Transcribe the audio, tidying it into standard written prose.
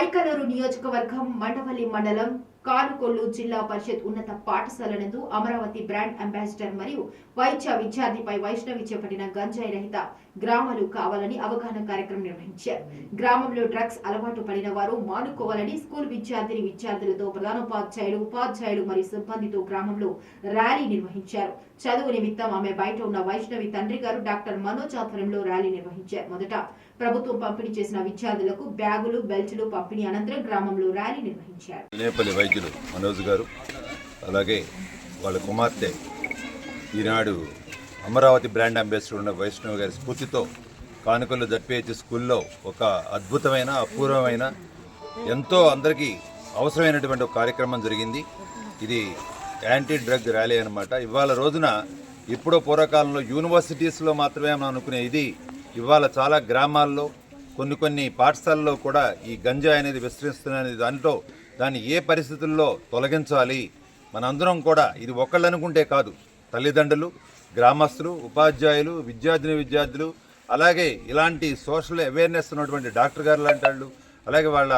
పైకలూరు నియోజకవర్గం మండవల్లి మండలం కానుకొల్లు జిల్లా పరిషత్ ఉన్నత పాఠశాల నందు అమరావతి బ్రాండ్ అంబాసిడర్ మరియు వైద్య విద్యార్థిపై వైష్ణవి చేపట్టిన గంజాయి రహిత గ్రామాలు కావాలని అవగాహన కార్యక్రమం నిర్వహించారు. గ్రామంలో డ్రగ్స్ అలవాటు పడిన వారు మానుకోవాలని స్కూల్ విద్యార్థులతో ప్రధానోపాధ్యాయులు, ఉపాధ్యాయులు మరియు సిబ్బందితో గ్రామంలో ర్యాలీ నిర్వహించారు. చదువు నిమిత్తం ఆమె బయట ఉన్న వైష్ణవి తండ్రి గారు డాక్టర్ మనోజ్ ఆధ్వర్యంలో ర్యాలీ నిర్వహించారు. మొదట ప్రభుత్వం పంపిణీ చేసిన విద్యార్థులకు బ్యాగులు, బెల్టులు పంపిణీ అనంతరం గ్రామంలో ర్యాలీ నిర్వహించారు. వైద్యులు మనోజ్ గారు అలాగే వాళ్ళ కుమార్తె ఈనాడు అమరావతి బ్రాండ్ అంబాసిడర్ ఉన్న వైష్ణవ్ గారి స్ఫూర్తితో కానుకొల్లు జడ్పీహెచ్ స్కూల్లో ఒక అద్భుతమైన, అపూర్వమైన, ఎంతో అందరికీ అవసరమైనటువంటి ఒక కార్యక్రమం జరిగింది. ఇది యాంటీ డ్రగ్ ర్యాలీ అనమాట. ఇవాళ రోజున ఇప్పుడో పూర్వకాలంలో యూనివర్సిటీస్లో మాత్రమే మనం అనుకునే ఇది ఇవాళ చాలా గ్రామాల్లో కొన్ని పాఠశాలల్లో కూడా ఈ గంజాయి అనేది విస్తరిస్తున్నది. దాన్ని ఏ పరిస్థితుల్లో తొలగించాలి, మనందరం కూడా ఇది ఒకళ్ళు అనుకుంటే కాదు, తల్లిదండ్రులు, గ్రామస్తులు, ఉపాధ్యాయులు, విద్యార్థులు, అలాగే ఇలాంటి సోషల్ అవేర్నెస్ ఉన్నటువంటి డాక్టర్ గారు లాంటి వాళ్ళు, అలాగే వాళ్ళ